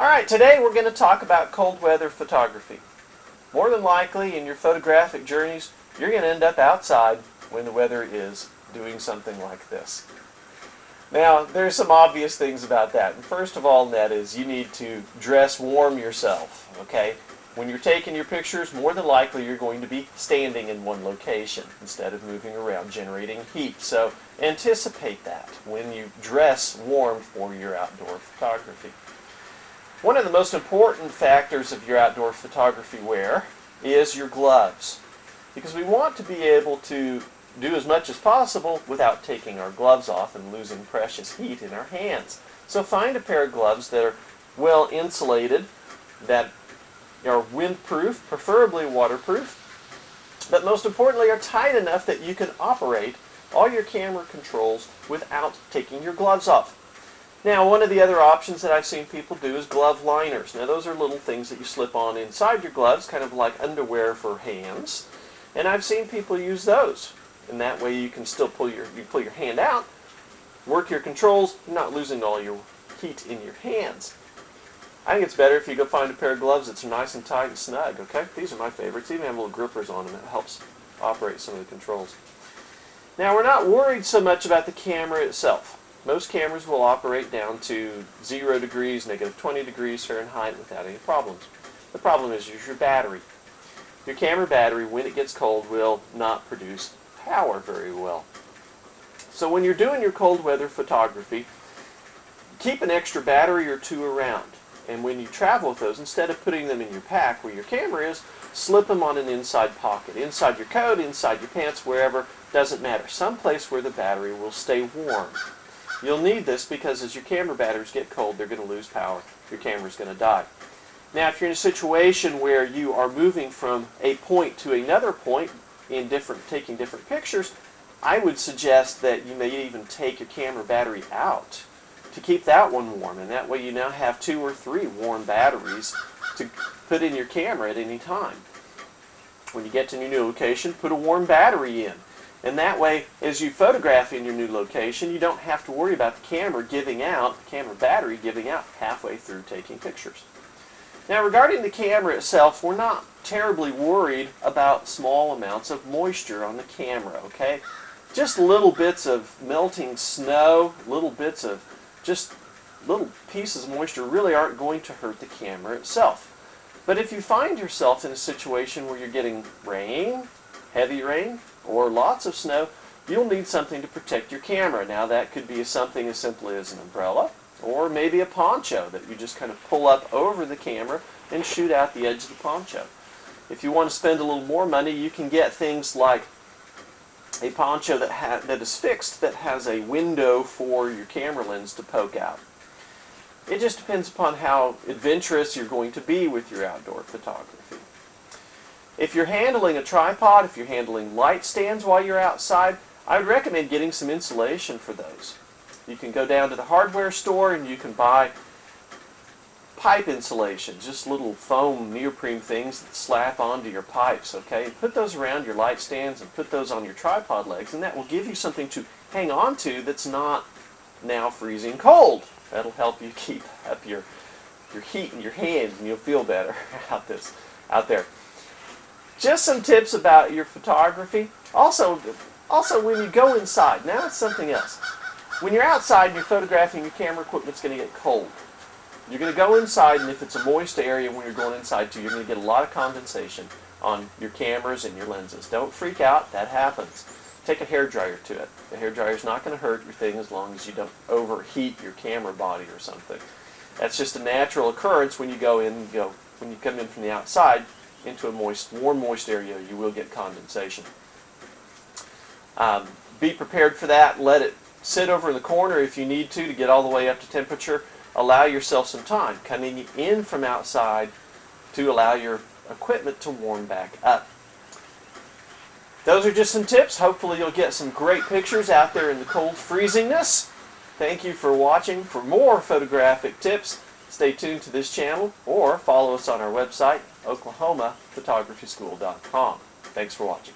Alright, today we're going to talk about cold weather photography. More than likely in your photographic journeys, you're going to end up outside when the weather is doing something like this. Now, there's some obvious things about that. And first of all, that is you need to dress warm yourself, okay? When you're taking your pictures, more than likely you're going to be standing in one location instead of moving around, generating heat. So anticipate that when you dress warm for your outdoor photography. One of the most important factors of your outdoor photography wear is your gloves, because we want to be able to do as much as possible without taking our gloves off and losing precious heat in our hands. So find a pair of gloves that are well insulated, that are windproof, preferably waterproof, but most importantly are tight enough that you can operate all your camera controls without taking your gloves off. Now, one of the other options that I've seen people do is glove liners. Now, those are little things that you slip on inside your gloves, kind of like underwear for hands. And I've seen people use those. And that way you can still pull your hand out, work your controls, not losing all your heat in your hands. I think it's better if you go find a pair of gloves that's nice and tight and snug, okay? These are my favorites. Even have little grippers on them. It helps operate some of the controls. Now, we're not worried so much about the camera itself. Most cameras will operate down to 0 degrees, negative 20 degrees Fahrenheit without any problems. The problem is your battery. Your camera battery, when it gets cold, will not produce power very well. So when you're doing your cold weather photography, keep an extra battery or two around. And when you travel with those, instead of putting them in your pack where your camera is, slip them on an inside pocket. Inside your coat, inside your pants, wherever, doesn't matter. Someplace where the battery will stay warm. You'll need this because as your camera batteries get cold, they're going to lose power. Your camera's going to die. Now, if you're in a situation where you are moving from a point to another point in taking different pictures, I would suggest that you may even take your camera battery out to keep that one warm. And that way you now have 2 or 3 warm batteries to put in your camera at any time. When you get to your new location, put a warm battery in. And that way, as you photograph in your new location, you don't have to worry about the camera battery giving out halfway through taking pictures. Now, regarding the camera itself, we're not terribly worried about small amounts of moisture on the camera, okay? Just little bits of melting snow, little bits of just little pieces of moisture really aren't going to hurt the camera itself. But if you find yourself in a situation where you're getting rain, heavy rain, or lots of snow, you'll need something to protect your camera. Now, that could be something as simple as an umbrella, or maybe a poncho that you just kind of pull up over the camera and shoot out the edge of the poncho. If you want to spend a little more money, you can get things like a poncho that is fixed, that has a window for your camera lens to poke out. It just depends upon how adventurous you're going to be with your outdoor photography. If you're handling a tripod, if you're handling light stands while you're outside, I would recommend getting some insulation for those. You can go down to the hardware store and you can buy pipe insulation, just little foam neoprene things that slap onto your pipes, okay? And put those around your light stands and put those on your tripod legs, and that will give you something to hang on to that's not now freezing cold. That'll help you keep up your heat in your hands, and you'll feel better out there. Just some tips about your photography. Also when you go inside, now it's something else. When you're outside and you're photographing, your camera equipment's going to get cold. You're going to go inside, and if it's a moist area when you're going inside too, you're going to get a lot of condensation on your cameras and your lenses. Don't freak out, that happens. Take a hairdryer to it. The hairdryer's not going to hurt your thing as long as you don't overheat your camera body or something. That's just a natural occurrence when you come in from the outside into a warm, moist area, you will get condensation. Be prepared for that. Let it sit over in the corner if you need to get all the way up to temperature. Allow yourself some time coming in from outside to allow your equipment to warm back up. Those are just some tips. Hopefully you'll get some great pictures out there in the cold freezingness. Thank you for watching. For more photographic tips, stay tuned to this channel or follow us on our website, oklahomaphotography.com. Thanks for watching.